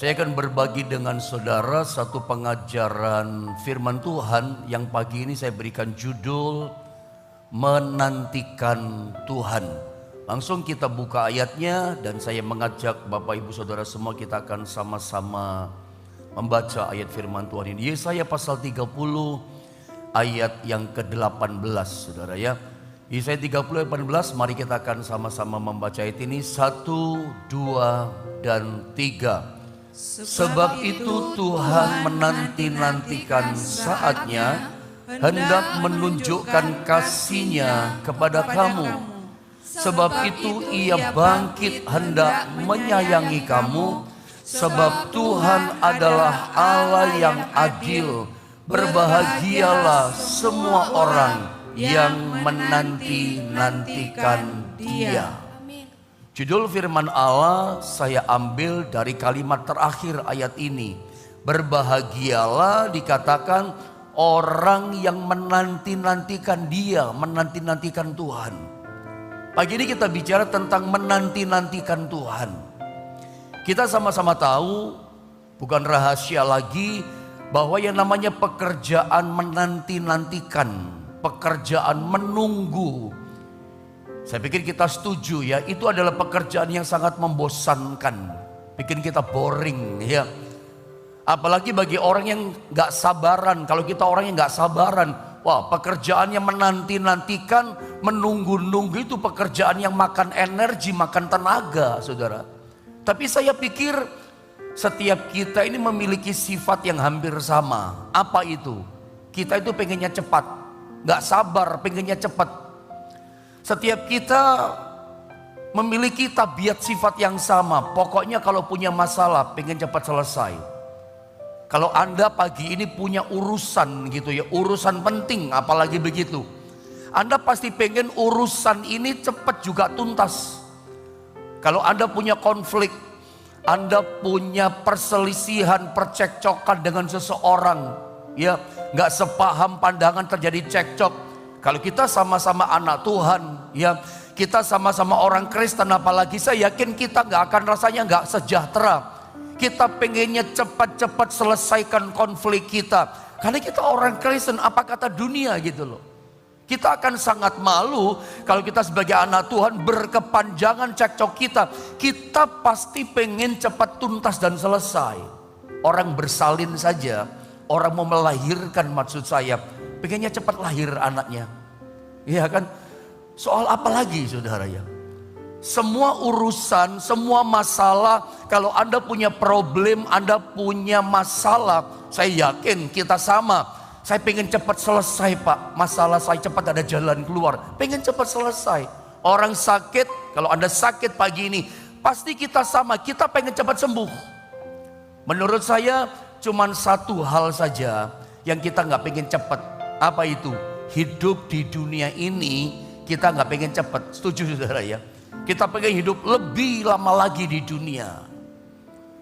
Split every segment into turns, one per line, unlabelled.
Saya akan berbagi dengan saudara satu pengajaran firman Tuhan yang pagi ini saya berikan judul Menantikan Tuhan. Langsung kita buka ayatnya dan saya mengajak Bapak Ibu Saudara semua kita akan sama-sama membaca ayat firman Tuhan ini. Yesaya pasal 30 ayat yang ke-18 saudara ya. Yesaya 30 ayat 18, mari kita akan sama-sama membaca ayat ini. 1, 2, dan 3. Sebab itu Tuhan menanti-nantikan saatnya, hendak menunjukkan kasih-Nya kepada kamu. Sebab itu Ia bangkit hendak menyayangi kamu. Sebab Tuhan adalah Allah yang adil. Berbahagialah semua orang yang menanti-nantikan Dia. Judul firman Allah saya ambil dari kalimat terakhir ayat ini. Berbahagialah dikatakan orang yang menanti-nantikan Dia, menanti-nantikan Tuhan. Pagi ini kita bicara tentang menanti-nantikan Tuhan. Kita sama-sama tahu, bukan rahasia lagi, bahwa yang namanya pekerjaan menanti-nantikan, pekerjaan menunggu, saya pikir kita setuju ya, itu adalah pekerjaan yang sangat membosankan, bikin kita boring ya. Apalagi bagi orang yang gak sabaran. Kalau kita orang yang gak sabaran, wah pekerjaan yang menanti-nantikan, menunggu-nunggu itu pekerjaan yang makan energi, makan tenaga saudara. Tapi saya pikir setiap kita ini memiliki sifat yang hampir sama. Apa itu? Kita itu pengennya cepat, gak sabar, pengennya cepat. Setiap kita memiliki tabiat sifat yang sama. Pokoknya kalau punya masalah pengen cepat selesai. Kalau Anda pagi ini punya urusan gitu ya, urusan penting apalagi begitu, Anda pasti pengen urusan ini cepat juga tuntas. Kalau Anda punya konflik, Anda punya perselisihan, percekcokan dengan seseorang, ya nggak sepaham pandangan terjadi cekcok. Kalau kita sama-sama anak Tuhan, ya kita sama-sama orang Kristen, apalagi saya yakin kita nggak akan rasanya nggak sejahtera. Kita pengennya cepat-cepat selesaikan konflik kita, karena kita orang Kristen. Apa kata dunia gitu loh? Kita akan sangat malu kalau kita sebagai anak Tuhan berkepanjangan cekcok kita. Kita pasti pengen cepat tuntas dan selesai. Orang bersalin saja, orang mau melahirkan maksud saya, pengennya cepat lahir anaknya. Iya kan? Soal apa lagi saudara ya? Semua urusan, semua masalah, kalau Anda punya problem, Anda punya masalah, saya yakin kita sama. Saya pengen cepat selesai Pak, masalah saya cepat ada jalan keluar. Pengen cepat selesai. Orang sakit, kalau Anda sakit pagi ini, pasti kita sama, kita pengen cepat sembuh. Menurut saya cuman satu hal saja yang kita nggak pengen cepat. Apa itu? Hidup di dunia ini kita nggak pengen cepat. Setuju saudara ya? Kita pengen hidup lebih lama lagi di dunia.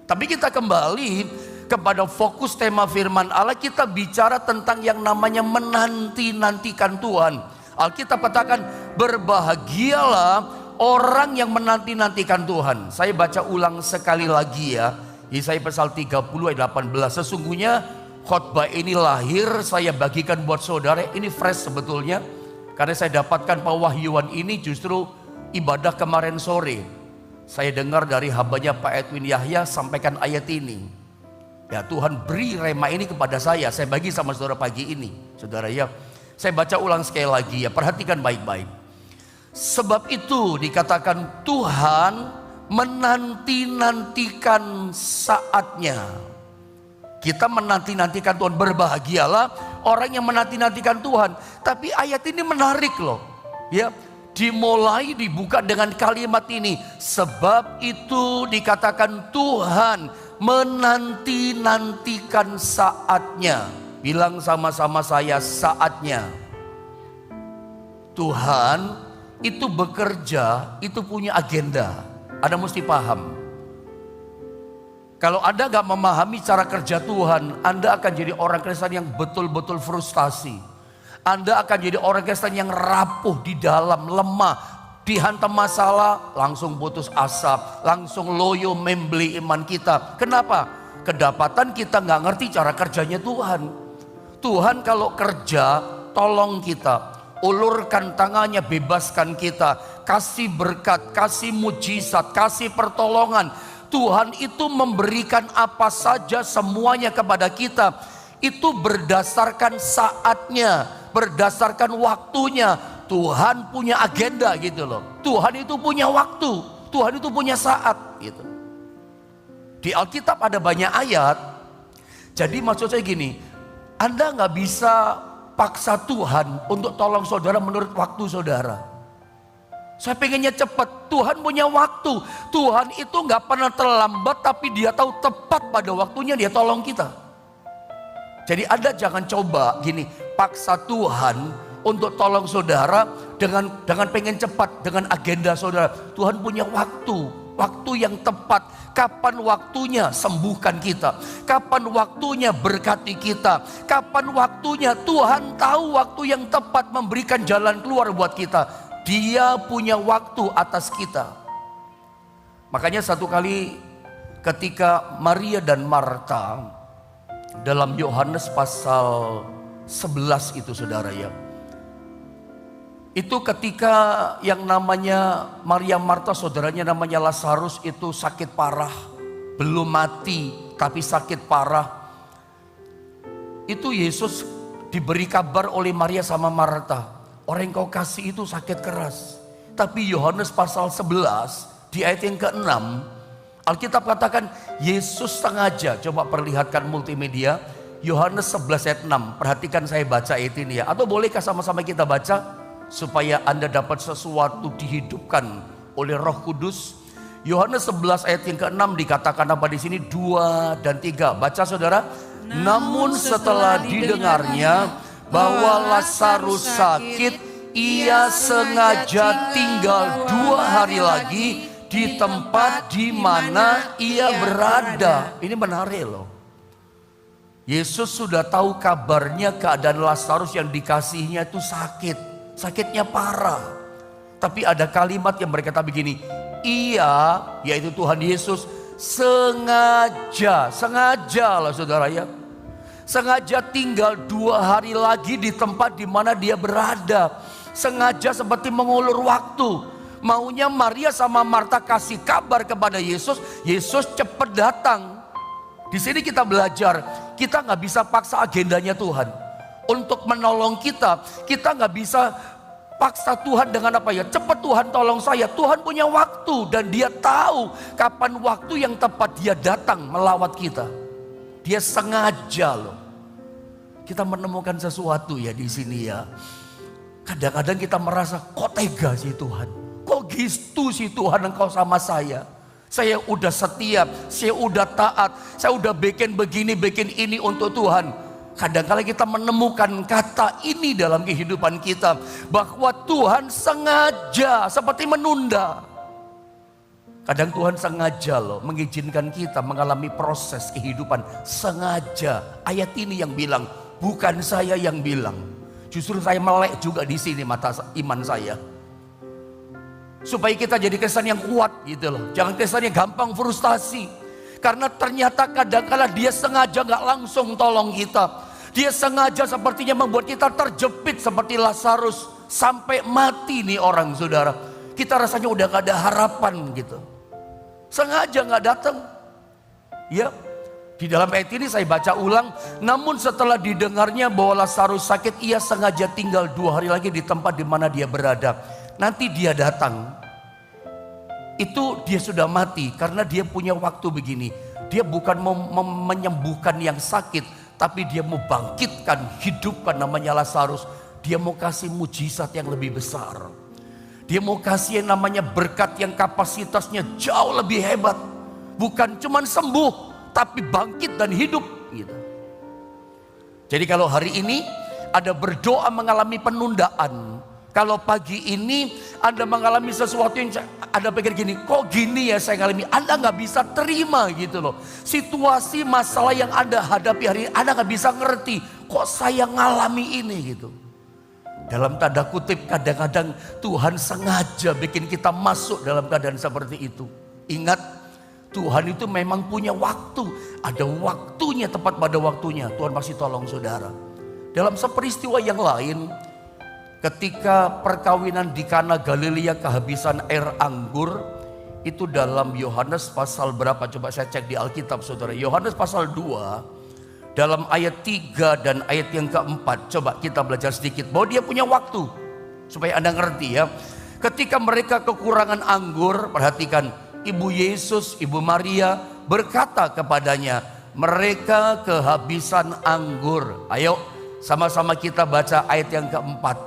Tapi kita kembali kepada fokus tema firman Allah. Kita bicara tentang yang namanya menanti-nantikan Tuhan. Alkitab katakan berbahagialah orang yang menanti-nantikan Tuhan. Saya baca ulang sekali lagi ya. Yesaya pasal 30 ayat 18. Sesungguhnya khotbah ini lahir saya bagikan buat saudara. Ini fresh sebetulnya, karena saya dapatkan pewahyuan ini justru ibadah kemarin sore. Saya dengar dari hambanya Pak Edwin Yahya sampaikan ayat ini. Ya Tuhan beri rema ini kepada saya bagi sama saudara pagi ini. Saudara ya, saya baca ulang sekali lagi ya, perhatikan baik-baik. Sebab itu dikatakan Tuhan menanti-nantikan saatnya. Kita menanti-nantikan Tuhan, berbahagialah orang yang menanti-nantikan Tuhan. Tapi ayat ini menarik loh. Ya, dimulai dibuka dengan kalimat ini. Sebab itu dikatakan Tuhan menanti-nantikan saatnya. Bilang sama-sama saya, saatnya. Tuhan itu bekerja, itu punya agenda. Anda mesti paham. Kalau Anda gak memahami cara kerja Tuhan, Anda akan jadi orang Kristen yang betul-betul frustasi. Anda akan jadi orang Kristen yang rapuh di dalam, lemah, Dihantam masalah, langsung putus asa, langsung loyo membeli iman kita. Kenapa? Kedapatan kita nggak ngerti cara kerjanya Tuhan. Tuhan kalau kerja, tolong kita. Ulurkan tangannya, bebaskan kita. Kasih berkat, kasih mujizat, kasih pertolongan. Tuhan itu memberikan apa saja semuanya kepada kita. Itu berdasarkan saatnya, berdasarkan waktunya. Tuhan punya agenda gitu loh. Tuhan itu punya waktu, Tuhan itu punya saat gitu. Di Alkitab ada banyak ayat. Jadi maksud saya gini, Anda nggak bisa paksa Tuhan untuk tolong saudara menurut waktu saudara. Saya pengennya cepat, Tuhan punya waktu. Tuhan itu nggak pernah terlambat, tapi Dia tahu tepat pada waktunya Dia tolong kita. Jadi Anda jangan coba gini, paksa Tuhan untuk tolong saudara dengan pengen cepat, dengan agenda saudara. Tuhan punya waktu yang tepat. Kapan waktunya sembuhkan kita, kapan waktunya berkati kita, kapan waktunya Tuhan tahu waktu yang tepat memberikan jalan keluar buat kita. Dia punya waktu atas kita. Makanya satu kali ketika Maria dan Marta dalam Yohanes pasal 11 itu saudara ya, itu ketika yang namanya Maria Marta, saudaranya namanya Lazarus itu sakit parah. Belum mati tapi sakit parah. Itu Yesus diberi kabar oleh Maria sama Marta, orang yang kau kasih itu sakit keras. Tapi Yohanes pasal 11 di ayat yang ke-6, Alkitab katakan Yesus sengaja, coba perlihatkan multimedia, Yohanes 11 ayat 6. Perhatikan saya baca ayat ini ya. Atau bolehkah sama-sama kita baca? Supaya Anda dapat sesuatu dihidupkan oleh Roh Kudus. Yohanes 11 ayat yang ke-6 dikatakan apa di sini? 2 dan 3. Baca saudara. Namun setelah didengarnya bahwa Lazarus sakit, ia sengaja tinggal 2 hari lagi di tempat di mana ia berada. Ini menarik loh. Yesus sudah tahu kabarnya keadaan Lazarus yang dikasihnya itu sakit. Sakitnya parah. Tapi ada kalimat yang berkata begini, ia, yaitu Tuhan Yesus, sengaja lah saudara ya, sengaja tinggal 2 hari lagi di tempat di mana dia berada. Sengaja seperti mengulur waktu. Maunya Maria sama Marta kasih kabar kepada Yesus, Yesus cepat datang. Di sini kita belajar, kita nggak bisa paksa agendanya Tuhan untuk menolong kita. Kita nggak bisa paksa Tuhan dengan apa ya, cepat Tuhan tolong saya. Tuhan punya waktu dan Dia tahu kapan waktu yang tepat Dia datang melawat kita. Dia sengaja loh. Kita menemukan sesuatu ya di sini ya. Kadang-kadang kita merasa kok tega sih Tuhan, kok gitu sih Tuhan engkau sama saya. Saya udah setia, saya udah taat, saya udah bikin begini, bikin ini untuk Tuhan. Kadang-kadang kita menemukan kata ini dalam kehidupan kita, bahwa Tuhan sengaja seperti menunda. Kadang Tuhan sengaja loh mengizinkan kita mengalami proses kehidupan. Sengaja. Ayat ini yang bilang, bukan saya yang bilang. Justru saya melek juga di sini mata iman saya. Supaya kita jadi kesan yang kuat gitu loh. Jangan kesan yang gampang frustasi. Karena ternyata kadang-kadang Dia sengaja gak langsung tolong kita. Dia sengaja sepertinya membuat kita terjepit seperti Lazarus. Sampai mati nih orang saudara. Kita rasanya udah gak ada harapan gitu. Sengaja gak datang. Ya, di dalam ayat ini saya baca ulang. Namun setelah didengarnya bahwa Lazarus sakit, ia sengaja tinggal 2 hari lagi di tempat di mana dia berada. Nanti dia datang. Itu dia sudah mati karena dia punya waktu begini. Dia bukan menyembuhkan yang sakit, tapi dia mau bangkitkan, hidupkan namanya Lazarus. Dia mau kasih mujizat yang lebih besar. Dia mau kasih yang namanya berkat yang kapasitasnya jauh lebih hebat. Bukan cuman sembuh, tapi bangkit dan hidup gitu. Jadi kalau hari ini Anda berdoa mengalami penundaan, kalau pagi ini Anda mengalami sesuatu yang Anda pikir gini, kok gini ya saya ngalami, Anda gak bisa terima gitu loh. Situasi masalah yang Anda hadapi hari ini, Anda gak bisa ngerti, kok saya ngalami ini gitu. Dalam tanda kutip kadang-kadang Tuhan sengaja bikin kita masuk dalam keadaan seperti itu. Ingat, Tuhan itu memang punya waktu. Ada waktunya, tepat pada waktunya. Tuhan pasti tolong saudara. Dalam seperistiwa yang lain, ketika perkawinan di Kana Galilea kehabisan air anggur, itu dalam Yohanes pasal berapa? Coba saya cek di Alkitab saudara. Yohanes pasal 2. Dalam ayat 3 dan ayat yang keempat, coba kita belajar sedikit bahwa dia punya waktu. Supaya Anda ngerti ya. Ketika mereka kekurangan anggur, perhatikan, Ibu Yesus, Ibu Maria berkata kepadanya, mereka kehabisan anggur. Ayo sama-sama kita baca ayat yang keempat.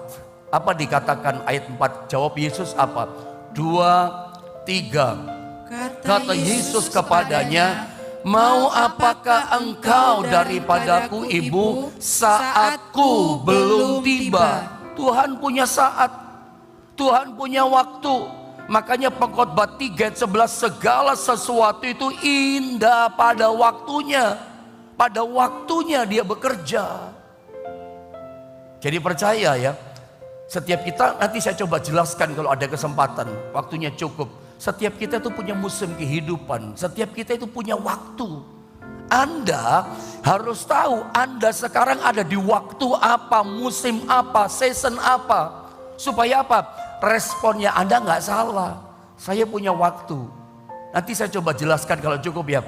Apa dikatakan ayat 4? Jawab Yesus apa? 2, 3. Kata Yesus kepadanya, mau apakah engkau daripadaku ibu, saatku belum tiba. Tuhan punya saat, Tuhan punya waktu. Makanya Pengkhotbah 3 ayat 11, segala sesuatu itu indah pada waktunya. Pada waktunya dia bekerja. Jadi percaya ya, setiap kita, nanti saya coba jelaskan kalau ada kesempatan, waktunya cukup. Setiap kita itu punya musim kehidupan. Setiap kita itu punya waktu. Anda harus tahu Anda sekarang ada di waktu apa, musim apa, season apa. Supaya apa? Responnya Anda nggak salah. Saya punya waktu. Nanti saya coba jelaskan kalau cukup ya.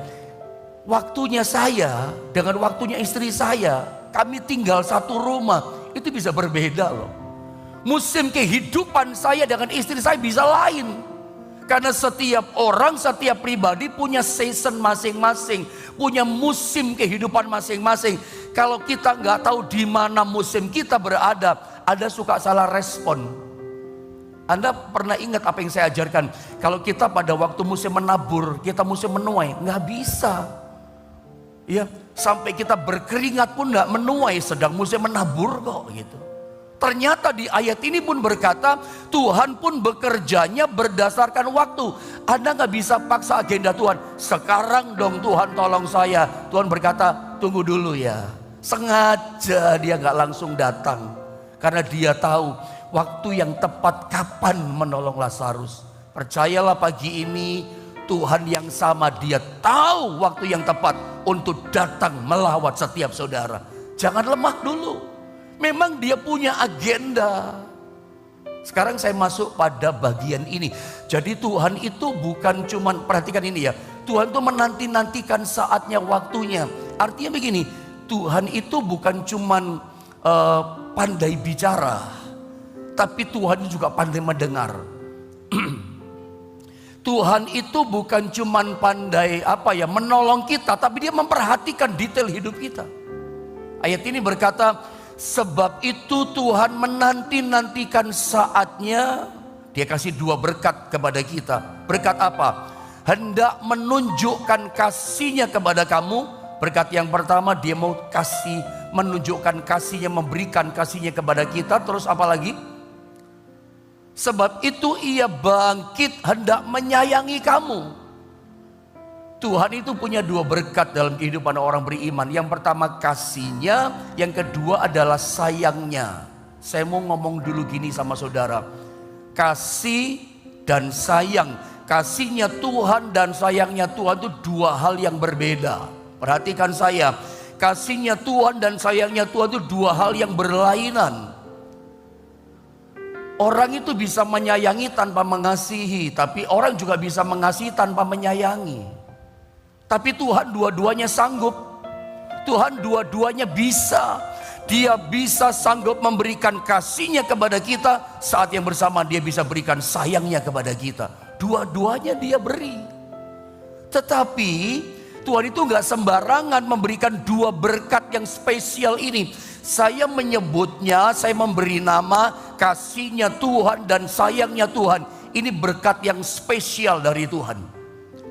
Waktunya saya dengan waktunya istri saya, kami tinggal satu rumah, itu bisa berbeda loh. Musim kehidupan saya dengan istri saya bisa lain. Karena setiap orang, setiap pribadi punya season masing-masing, punya musim kehidupan masing-masing. Kalau kita nggak tahu di mana musim kita berada, Anda suka salah respon. Anda pernah ingat apa yang saya ajarkan? Kalau kita pada waktu musim menabur, kita musim menuai, nggak bisa. Ya, sampai kita berkeringat pun nggak menuai, sedang musim menabur kok gitu. Ternyata di ayat ini pun berkata Tuhan pun bekerjanya berdasarkan waktu. Anda gak bisa paksa agenda Tuhan. Sekarang dong Tuhan tolong saya. Tuhan berkata tunggu dulu ya. Sengaja dia gak langsung datang. Karena dia tahu waktu yang tepat kapan menolong Lazarus. Percayalah pagi ini Tuhan yang sama, dia tahu waktu yang tepat untuk datang melawat setiap saudara. Jangan lemah dulu. Memang dia punya agenda. Sekarang saya masuk pada bagian ini. Jadi Tuhan itu bukan cuman, perhatikan ini ya, Tuhan itu menanti-nantikan saatnya, waktunya. Artinya begini, Tuhan itu bukan cuman pandai bicara, tapi Tuhan juga pandai mendengar. Tuhan itu bukan cuman pandai menolong kita, tapi dia memperhatikan detail hidup kita. Ayat ini berkata, sebab itu Tuhan menanti-nantikan saatnya. Dia kasih dua berkat kepada kita. Berkat apa? Hendak menunjukkan kasihnya kepada kamu. Berkat yang pertama, dia mau menunjukkan kasihnya, memberikan kasihnya kepada kita. Terus apa lagi? Sebab itu ia bangkit hendak menyayangi kamu. Tuhan itu punya dua berkat dalam kehidupan orang beriman. Yang pertama kasihnya, yang kedua adalah sayangnya. Saya mau ngomong dulu gini sama saudara. Kasih dan sayang. Kasihnya Tuhan dan sayangnya Tuhan itu dua hal yang berbeda. Perhatikan saya. Kasihnya Tuhan dan sayangnya Tuhan itu dua hal yang berlainan. Orang itu bisa menyayangi tanpa mengasihi, tapi orang juga bisa mengasihi tanpa menyayangi. Tapi Tuhan dua-duanya sanggup. Tuhan dua-duanya bisa. Dia bisa sanggup memberikan kasihnya kepada kita. Saat yang bersama dia bisa berikan sayangnya kepada kita. Dua-duanya dia beri. Tetapi Tuhan itu gak sembarangan memberikan dua berkat yang spesial ini. Saya menyebutnya, saya memberi nama kasihnya Tuhan dan sayangnya Tuhan. Ini berkat yang spesial dari Tuhan.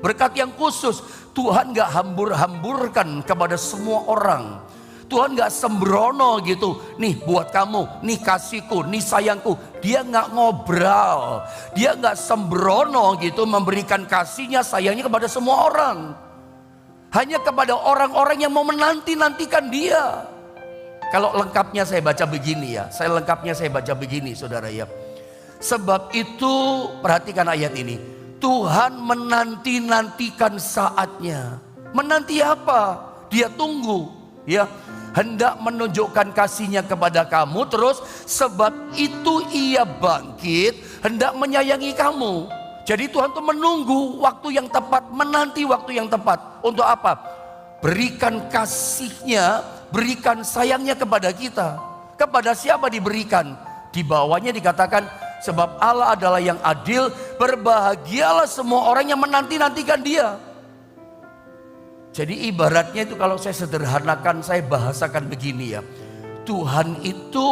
Berkat yang khusus. Tuhan gak hambur-hamburkan kepada semua orang. Tuhan gak sembrono gitu. Nih buat kamu, nih kasihku, nih sayangku. Dia gak ngobrol. Dia gak sembrono gitu memberikan kasihnya, sayangnya kepada semua orang. Hanya kepada orang-orang yang mau menanti-nantikan dia. Kalau lengkapnya saya baca begini ya. Lengkapnya saya baca begini saudara ya. Sebab itu perhatikan ayat ini. Tuhan menanti-nantikan saatnya. Menanti apa? Dia tunggu ya. Hendak menunjukkan kasihnya kepada kamu. Terus sebab itu ia bangkit. Hendak menyayangi kamu. Jadi Tuhan tuh menunggu waktu yang tepat. Menanti waktu yang tepat. Untuk apa? Berikan kasihnya, berikan sayangnya kepada kita. Kepada siapa diberikan? Di bawahnya dikatakan, sebab Allah adalah yang adil, berbahagialah semua orang yang menanti-nantikan dia. Jadi ibaratnya itu kalau saya sederhanakan, saya bahasakan begini ya. Tuhan itu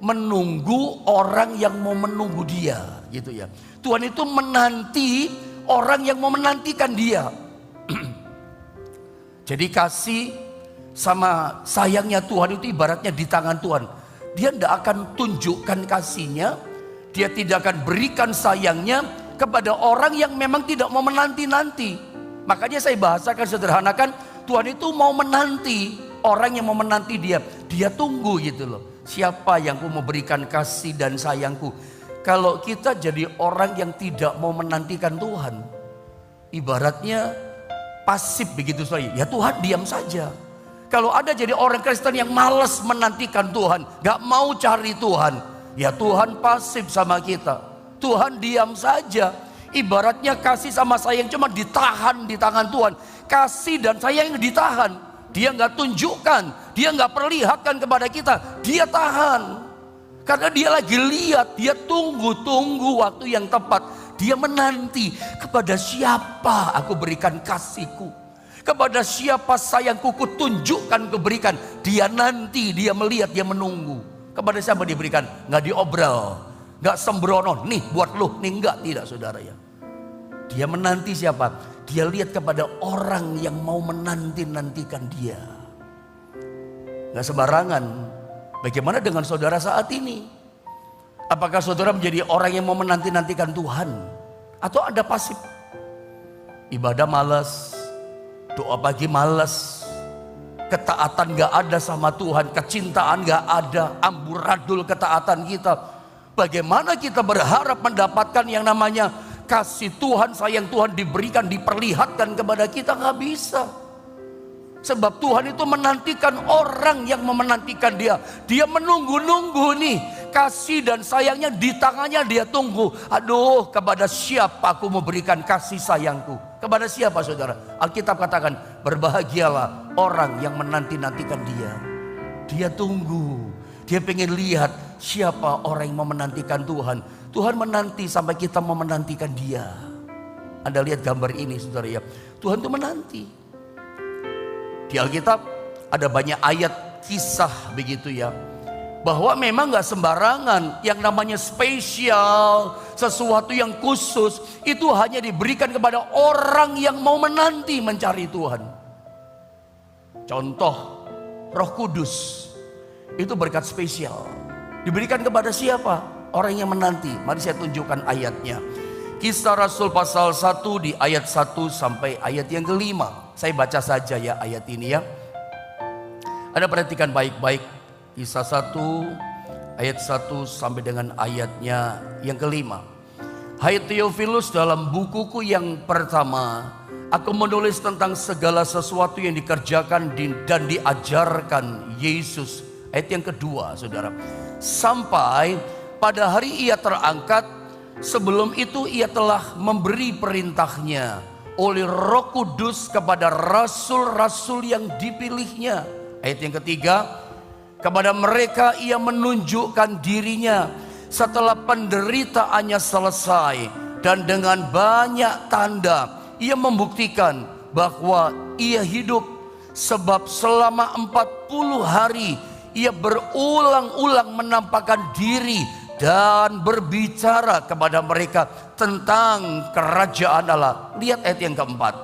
menunggu orang yang mau menunggu dia, gitu ya. Tuhan itu menanti orang yang mau menantikan dia. Jadi kasih sama sayangnya Tuhan itu ibaratnya di tangan Tuhan. Dia tidak akan tunjukkan kasihnya, dia tidak akan berikan sayangnya kepada orang yang memang tidak mau menanti-nanti. Makanya saya bahasakan sederhanakan, Tuhan itu mau menanti orang yang mau menanti dia. Dia tunggu gitu loh. Siapa yang mau berikan kasih dan sayangku? Kalau kita jadi orang yang tidak mau menantikan Tuhan, ibaratnya pasif begitu saja. Ya Tuhan diam saja. Kalau ada jadi orang Kristen yang malas menantikan Tuhan, gak mau cari Tuhan, ya Tuhan pasif sama kita. Tuhan diam saja. Ibaratnya kasih sama sayang cuma ditahan di tangan Tuhan. Kasih dan sayang ditahan. Dia gak tunjukkan, dia gak perlihatkan kepada kita. Dia tahan. Karena dia lagi lihat, dia tunggu waktu yang tepat. Dia menanti, kepada siapa aku berikan kasihku, kepada siapa sayangku kutunjukkan kuberikan. Dia nanti, dia melihat, dia menunggu. Kepada siapa diberikan? Nggak diobral, nggak sembrono, nih buat lu, nih enggak, tidak saudara ya. Dia menanti siapa? Dia lihat kepada orang yang mau menanti-nantikan dia. Nggak sembarangan. Bagaimana dengan saudara saat ini? Apakah saudara menjadi orang yang mau menanti-nantikan Tuhan? Atau Anda pasif? Ibadah malas, doa pagi malas, ketaatan gak ada sama Tuhan, kecintaan gak ada, amburadul ketaatan kita. Bagaimana kita berharap mendapatkan yang namanya kasih Tuhan, sayang Tuhan diberikan, diperlihatkan kepada kita? Gak bisa. Sebab Tuhan itu menantikan orang yang menantikan dia. Dia menunggu-nunggu nih. Kasih dan sayangnya di tangannya dia tunggu. Aduh, kepada siapa aku memberikan kasih sayangku? Kepada siapa saudara? Alkitab katakan, berbahagialah orang yang menanti-nantikan dia. Dia tunggu. Dia pengen lihat siapa orang yang mau menantikan Tuhan. Tuhan menanti sampai kita mau menantikan dia. Anda lihat gambar ini saudara ya. Tuhan itu menanti. Di Alkitab ada banyak ayat kisah begitu ya. Bahwa memang gak sembarangan yang namanya spesial, sesuatu yang khusus, itu hanya diberikan kepada orang yang mau menanti mencari Tuhan. Contoh, Roh Kudus, itu berkat spesial. Diberikan kepada siapa? Orang yang menanti. Mari saya tunjukkan ayatnya. Kisah Rasul pasal 1 di ayat 1 sampai ayat yang kelima. Saya baca saja ya ayat ini ya. Anda perhatikan baik-baik. Kisah 1 ayat 1 sampai dengan ayatnya yang kelima. Hai Theophilus, dalam bukuku yang pertama aku menulis tentang segala sesuatu yang dikerjakan dan diajarkan Yesus. Ayat yang kedua saudara. Sampai pada hari ia terangkat, sebelum itu ia telah memberi perintahnya oleh Roh Kudus kepada rasul-rasul yang dipilihnya. Ayat yang ketiga, kepada mereka ia menunjukkan dirinya setelah penderitaannya selesai, dan dengan banyak tanda ia membuktikan bahwa ia hidup. Sebab selama 40 hari ia berulang-ulang menampakkan diri dan berbicara kepada mereka tentang kerajaan Allah. Lihat ayat yang keempat.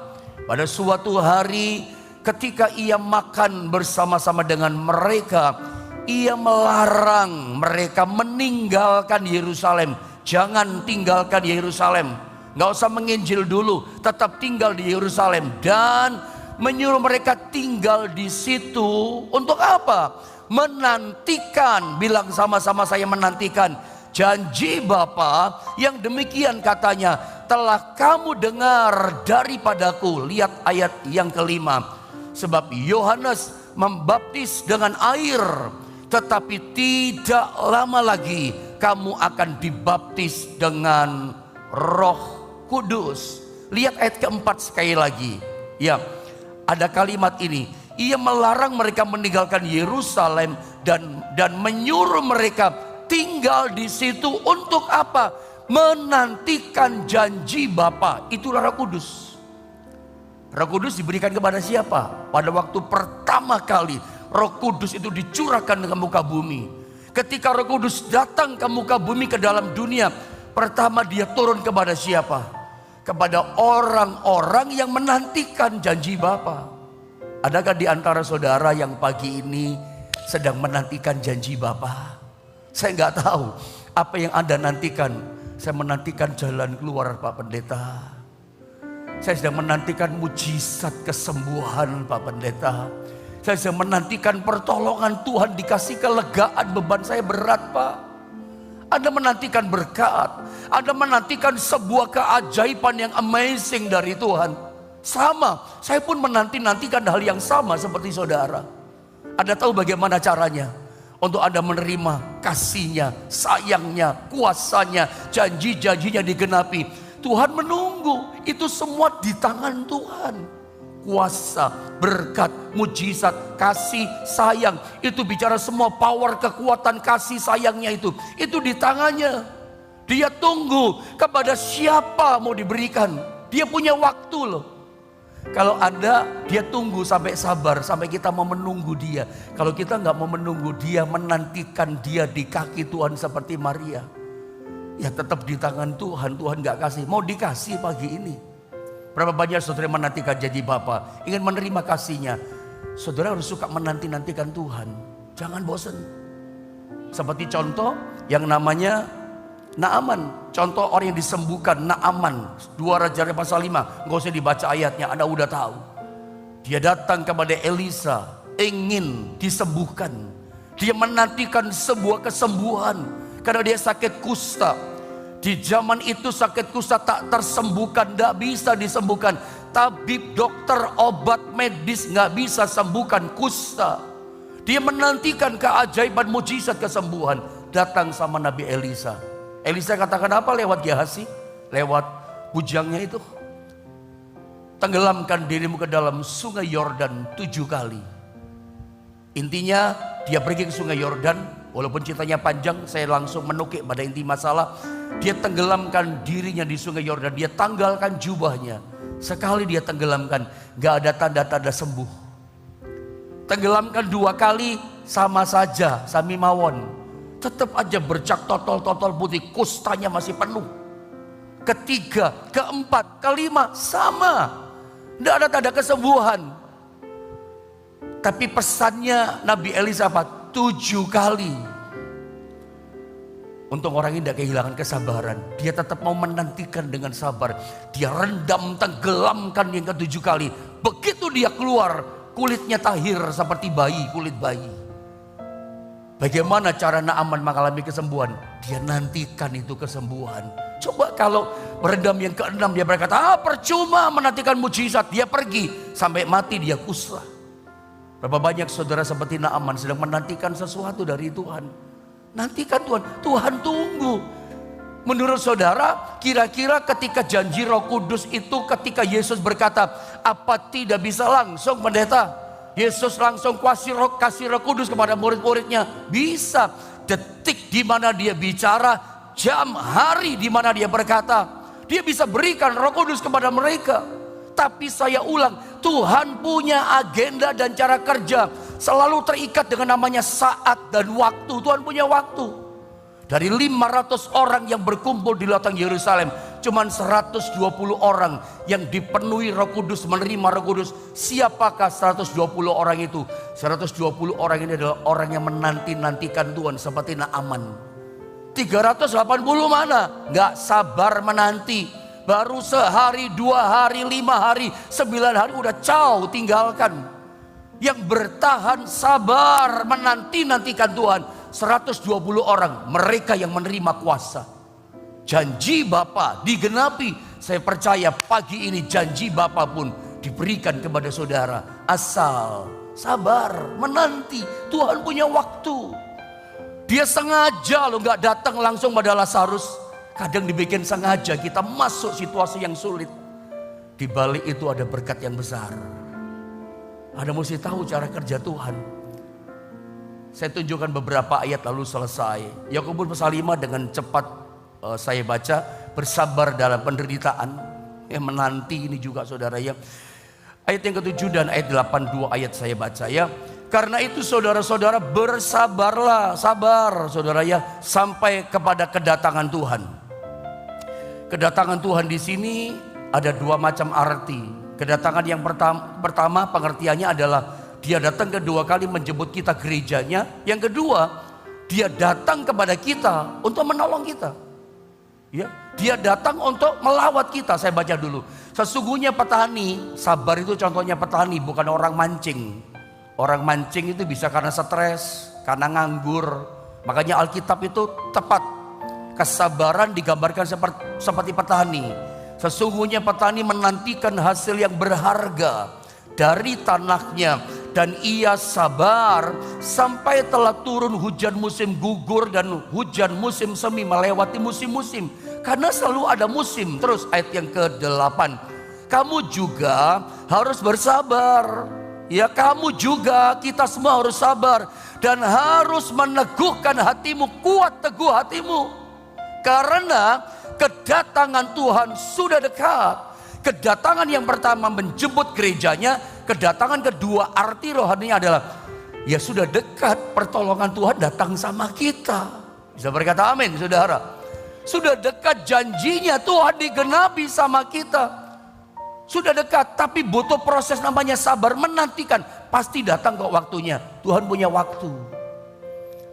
Pada suatu hari ketika ia makan bersama-sama dengan mereka, ia melarang mereka meninggalkan Yerusalem. Jangan tinggalkan Yerusalem. Gak usah menginjil dulu, tetap tinggal di Yerusalem. Dan menyuruh mereka tinggal di situ. Untuk apa? Menantikan, bilang sama-sama saya, menantikan janji Bapa yang demikian katanya telah kamu dengar daripadaku. Lihat ayat yang kelima. Sebab Yohanes membaptis dengan air, tetapi tidak lama lagi kamu akan dibaptis dengan Roh Kudus. Lihat ayat keempat sekali lagi. Ya, ada kalimat ini. Ia melarang mereka meninggalkan Yerusalem dan menyuruh mereka tinggal di situ. Untuk apa? Menantikan janji Bapa. Itulah Roh Kudus. Roh Kudus diberikan kepada siapa? Pada waktu pertama kali Roh Kudus itu dicurahkan ke muka bumi. Ketika Roh Kudus datang ke muka bumi, ke dalam dunia, pertama dia turun kepada siapa? Kepada orang-orang yang menantikan janji Bapa. Adakah di antara saudara yang pagi ini sedang menantikan janji Bapa? Saya nggak tahu apa yang Anda nantikan. Saya menantikan jalan keluar, Pak Pendeta. Saya sedang menantikan mujizat kesembuhan, Pak Pendeta. Saya sedang menantikan pertolongan Tuhan, dikasih kelegaan, beban saya berat, Pak. Anda menantikan berkat, Anda menantikan sebuah keajaiban yang amazing dari Tuhan. Sama, saya pun menantikan hal yang sama seperti saudara. Anda tahu bagaimana caranya untuk Anda menerima kasih-Nya, sayang-Nya, kuasanya, janji-janjinya digenapi. Tuhan menunggu, itu semua di tangan Tuhan. Kuasa, berkat, mujizat, kasih, sayang, itu bicara semua power, kekuatan, kasih, sayangnya itu di tangannya. Dia tunggu kepada siapa mau diberikan. Dia punya waktu loh. Kalau Anda, dia tunggu sampai sabar, sampai kita mau menunggu dia. Kalau kita nggak mau menunggu dia, menantikan dia di kaki Tuhan seperti Maria, ya tetap di tangan Tuhan. Tuhan gak kasih, mau dikasih pagi ini. Berapa banyak saudara menantikan janji Bapa, ingin menerima kasih-Nya. Saudara harus suka menanti-nantikan Tuhan. Jangan bosan. Seperti contoh yang namanya Naaman. Contoh orang yang disembuhkan, Naaman. 2 Raja pasal 5, gak usah dibaca ayatnya, Anda udah tahu. Dia datang kepada Elisa, ingin disembuhkan. Dia menantikan sebuah kesembuhan. Karena dia sakit kusta. Di zaman itu sakit kusta tak tersembuhkan, tidak bisa disembuhkan. Tabib, dokter, obat medis gak bisa sembuhkan kusta. Dia menantikan keajaiban, mujizat, kesembuhan. Datang sama Nabi Elisa. Elisa katakan apa lewat Gehazi? Lewat bujangnya itu. Tenggelamkan dirimu ke dalam sungai Yordan 7 kali. Intinya dia pergi ke sungai Yordan. Walaupun ceritanya panjang, saya langsung menukik pada inti masalah. Dia tenggelamkan dirinya di sungai Yordan. Dia tanggalkan jubahnya. Sekali dia tenggelamkan, gak ada tanda-tanda sembuh. Tenggelamkan 2 kali, sama saja, sami mawon. Tetap aja bercak totol-totol putih, kustanya masih penuh. Ketiga, keempat, kelima, sama. Tidak ada tanda kesembuhan. Tapi pesannya Nabi Elisa apa? 7 kali. Untung orang ini tidak kehilangan kesabaran. Dia tetap mau menantikan dengan sabar. Dia rendam, tenggelamkan yang ke-7 kali. Begitu dia keluar, kulitnya tahir seperti bayi, kulit bayi. Bagaimana cara Naaman mengalami kesembuhan? Dia nantikan itu kesembuhan. Coba kalau berendam yang ke-6, dia berkata, percuma menantikan mujizat. Dia pergi, sampai mati dia kusta. Berapa banyak saudara seperti Naaman sedang menantikan sesuatu dari Tuhan. Nantikan Tuhan, Tuhan tunggu. Menurut saudara, kira-kira ketika janji Roh Kudus itu, ketika Yesus berkata, apa tidak bisa langsung pendeta? Yesus langsung kasih Roh Kudus kepada murid-muridnya. Bisa. Detik di mana dia bicara, jam, hari di mana dia berkata, dia bisa berikan Roh Kudus kepada mereka. Tapi saya ulang, Tuhan punya agenda dan cara kerja selalu terikat dengan namanya saat dan waktu. Tuhan punya waktu. Dari 500 orang yang berkumpul di lautan Yerusalem, cuman 120 orang yang dipenuhi Roh Kudus, menerima Roh Kudus. Siapakah 120 orang itu? 120 orang ini adalah orang yang menanti-nantikan Tuhan seperti Naaman. 380 mana? Gak sabar menanti. baru sehari, 2 hari, 5 hari, 9 hari udah tinggalkan. Yang bertahan sabar menanti-nantikan Tuhan 120 orang, mereka yang menerima kuasa. Janji Bapa digenapi. Saya percaya pagi ini janji Bapa pun diberikan kepada saudara. Asal sabar menanti. Tuhan punya waktu. Dia sengaja loh gak datang langsung pada Lazarus. Kadang dibikin sengaja kita masuk situasi yang sulit. Di balik itu ada berkat yang besar. Anda mesti tahu cara kerja Tuhan. Saya tunjukkan beberapa ayat lalu selesai. Yakobus pasal 5 dengan cepat saya baca. Bersabar dalam penderitaan. Menanti ini juga saudara ya. Ayat yang ke-7 dan ayat 82 ayat saya baca ya. Karena itu saudara-saudara bersabarlah, sabar saudara ya, sampai kepada kedatangan Tuhan. Kedatangan Tuhan di sini ada 2 macam arti. Kedatangan yang pertama pengertiannya adalah dia datang kedua kali menjemput kita gerejanya. Yang kedua, dia datang kepada kita untuk menolong kita. Ya, dia datang untuk melawat kita. Saya baca dulu. Sesungguhnya petani, sabar itu contohnya petani, bukan orang mancing. Orang mancing itu bisa karena stres, karena nganggur. Makanya Alkitab itu tepat. Kesabaran digambarkan seperti petani. Sesungguhnya petani menantikan hasil yang berharga dari tanahnya. Dan ia sabar sampai telah turun hujan musim gugur dan hujan musim semi melewati musim-musim. Karena selalu ada musim. Terus ayat yang ke-8. Kamu juga harus bersabar. Ya kamu juga, kita semua harus sabar. Dan harus meneguhkan hatimu, kuat teguh hatimu. Karena kedatangan Tuhan sudah dekat. Kedatangan yang pertama menjemput gerejanya. Kedatangan kedua arti rohaninya adalah ya sudah dekat, pertolongan Tuhan datang sama kita. Bisa berkata amin saudara. Sudah dekat janjinya Tuhan digenapi sama kita. Sudah dekat tapi butuh proses namanya sabar menantikan. Pasti datang kok waktunya. Tuhan punya waktu.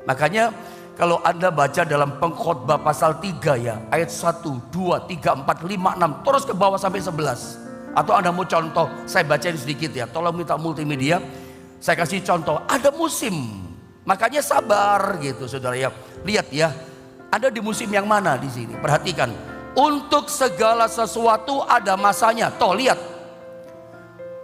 Makanya kalau Anda baca dalam Pengkhotbah pasal 3 ya, ayat 1, 2, 3, 4, 5, 6, terus ke bawah sampai 11. Atau Anda mau contoh, saya bacain sedikit ya, tolong minta multimedia. Saya kasih contoh, ada musim, makanya sabar gitu saudara ya. Lihat ya, Anda di musim yang mana di sini? Perhatikan, untuk segala sesuatu ada masanya. Toh lihat,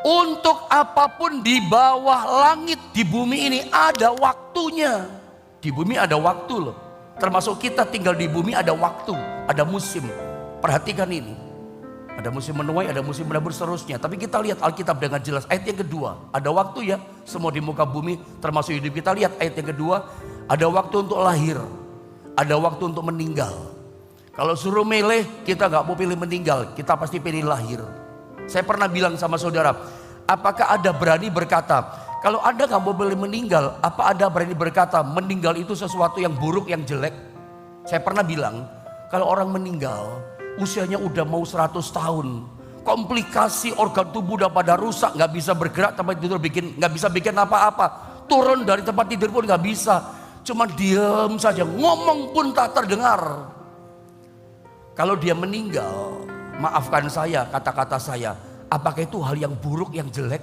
untuk apapun di bawah langit di bumi ini ada waktunya. Di bumi ada waktu loh. Termasuk kita tinggal di bumi ada waktu, ada musim. Perhatikan ini. Ada musim menuai, ada musim menabur seterusnya. Tapi kita lihat Alkitab dengan jelas. Ayat yang kedua, ada waktu ya. Semua di muka bumi termasuk hidup kita. Lihat ayat yang kedua, ada waktu untuk lahir. Ada waktu untuk meninggal. Kalau suruh milih, kita gak mau pilih meninggal. Kita pasti pilih lahir. Saya pernah bilang sama saudara, apakah Anda berani berkata, kalau Anda gak mau boleh meninggal, apa Anda berani berkata meninggal itu sesuatu yang buruk, yang jelek? Saya pernah bilang, kalau orang meninggal, usianya udah mau 100 tahun. Komplikasi organ tubuh udah pada rusak, gak bisa bergerak, tempat tidur gak bisa bikin apa-apa. Turun dari tempat tidur pun gak bisa. Cuma diam saja, ngomong pun tak terdengar. Kalau dia meninggal, maafkan saya, kata-kata saya, apakah itu hal yang buruk, yang jelek?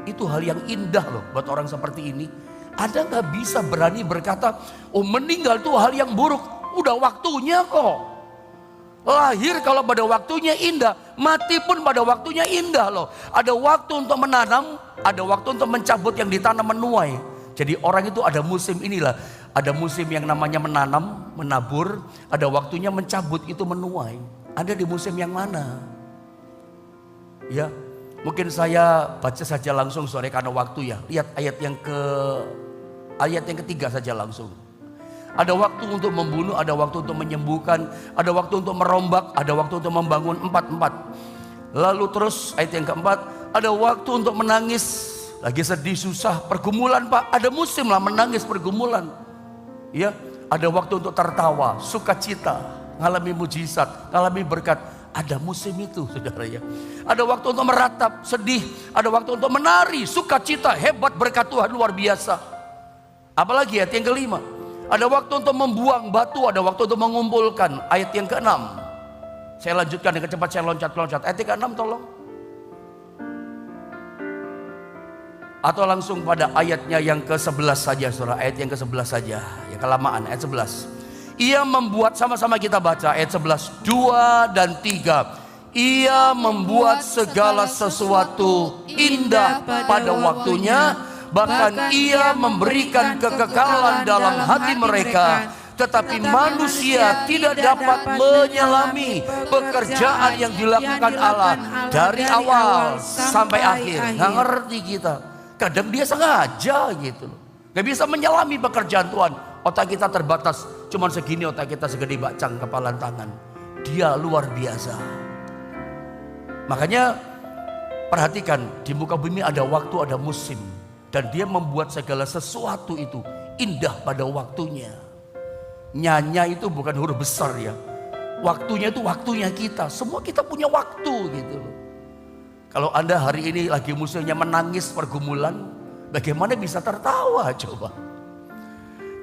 Itu hal yang indah loh buat orang seperti ini. Anda gak bisa berani berkata, oh meninggal itu hal yang buruk. Udah waktunya kok. Lahir kalau pada waktunya indah, mati pun pada waktunya indah loh. Ada waktu untuk menanam, ada waktu untuk mencabut yang ditanam menuai. Jadi orang itu ada musim inilah. Ada musim yang namanya menanam, menabur. Ada waktunya mencabut, itu menuai. Anda di musim yang mana? Ya. Mungkin saya baca saja langsung sore karena waktu ya. Lihat ayat yang ketiga saja langsung. Ada waktu untuk membunuh, ada waktu untuk menyembuhkan, ada waktu untuk merombak, ada waktu untuk membangun. 4. Lalu terus ayat yang keempat, ada waktu untuk menangis. Lagi sedih susah, pergumulan Pak, ada musim lah menangis pergumulan. Ya, ada waktu untuk tertawa, sukacita, ngalami mujizat, ngalami berkat. Ada musim itu saudara ya. Ada waktu untuk meratap, sedih. Ada waktu untuk menari, sukacita, hebat berkat Tuhan luar biasa. Apalagi ayat yang kelima. Ada waktu untuk membuang batu, ada waktu untuk mengumpulkan. Ayat yang keenam. Saya lanjutkan dengan cepat, saya loncat-loncat. Ayat 36 tolong. Atau langsung pada ayatnya yang ke-11 saja, saudara. Ayat yang ke-11 saja. Ya kelamaan, ayat 11. Ia membuat, sama-sama kita baca ayat 11, 2 dan 3. Ia membuat segala sesuatu indah pada waktunya. Bahkan ia memberikan kekekalan dalam hati mereka. Tetapi manusia tidak dapat menyelami pekerjaan yang dilakukan Allah dari awal sampai akhir. Nggak ngerti kita. Kadang dia sengaja gitu loh. Gak bisa menyelami pekerjaan Tuhan. Otak kita terbatas. Cuman segini otak kita, segede bacang kepalan tangan. Dia luar biasa. Makanya perhatikan, di muka bumi ada waktu, ada musim. Dan dia membuat segala sesuatu itu indah pada waktunya. Nyanya itu bukan huruf besar ya. Waktunya itu waktunya kita. Semua kita punya waktu gitu loh. Kalau Anda hari ini lagi musuhnya menangis pergumulan, bagaimana bisa tertawa coba?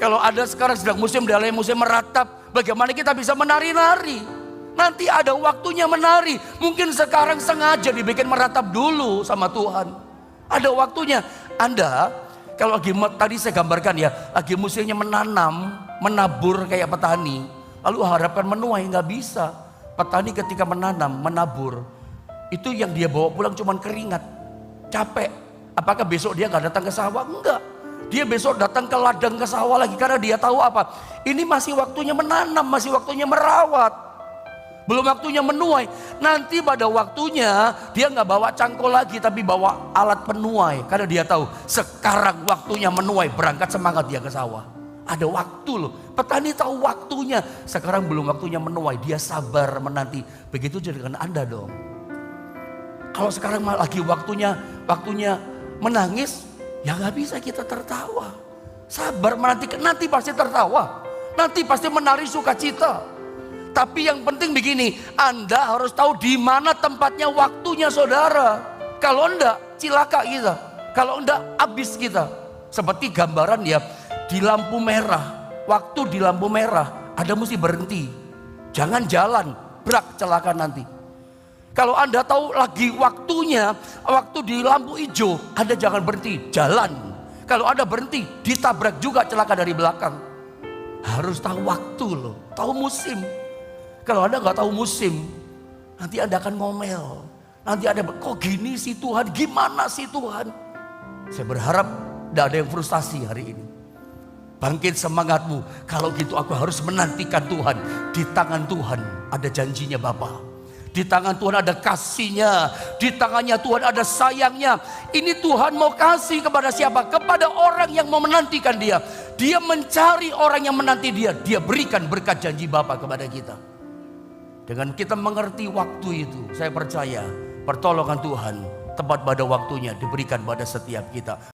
Kalau Anda sekarang sedang musim dalam musim meratap, bagaimana kita bisa menari-nari? Nanti ada waktunya menari. Mungkin sekarang sengaja dibikin meratap dulu sama Tuhan. Ada waktunya. Anda kalau lagi, tadi saya gambarkan ya, lagi musimnya menanam, menabur kayak petani. Lalu harapkan menuai, nggak bisa. Petani ketika menanam, menabur, itu yang dia bawa pulang cuma keringat, capek. Apakah besok dia gak datang ke sawah? Enggak. Dia besok datang ke ladang, ke sawah lagi. Karena dia tahu apa? Ini masih waktunya menanam, masih waktunya merawat. Belum waktunya menuai. Nanti pada waktunya dia gak bawa cangkul lagi, tapi bawa alat penuai. Karena dia tahu sekarang waktunya menuai. Berangkat semangat dia ke sawah. Ada waktu loh. Petani tahu waktunya. Sekarang belum waktunya menuai. Dia sabar menanti. Begitu juga dengan Anda dong. Kalau sekarang lagi waktunya menangis, ya gak bisa kita tertawa. Sabar menanti, nanti pasti tertawa. Nanti pasti menari sukacita. Tapi yang penting begini, Anda harus tahu di mana tempatnya waktunya saudara. Kalau enggak, cilaka kita. Kalau enggak, habis kita. Seperti gambaran ya, di lampu merah. Waktu di lampu merah, Anda mesti berhenti. Jangan jalan, brak celaka nanti. Kalau Anda tahu lagi waktunya, waktu di lampu hijau, Anda jangan berhenti, jalan. Kalau Anda berhenti, ditabrak juga celaka dari belakang. Harus tahu waktu loh, tahu musim. Kalau Anda nggak tahu musim, nanti Anda akan ngomel. Nanti Anda, kok gini sih Tuhan, gimana sih Tuhan? Saya berharap tidak ada yang frustasi hari ini. Bangkit semangatmu, kalau gitu aku harus menantikan Tuhan. Di tangan Tuhan ada janjinya Bapa. Di tangan Tuhan ada kasihnya. Di tangannya Tuhan ada sayangnya. Ini Tuhan mau kasih kepada siapa? Kepada orang yang mau menantikan dia. Dia mencari orang yang menanti dia. Dia berikan berkat janji Bapa kepada kita. Dengan kita mengerti waktu itu, saya percaya pertolongan Tuhan tepat pada waktunya diberikan pada setiap kita.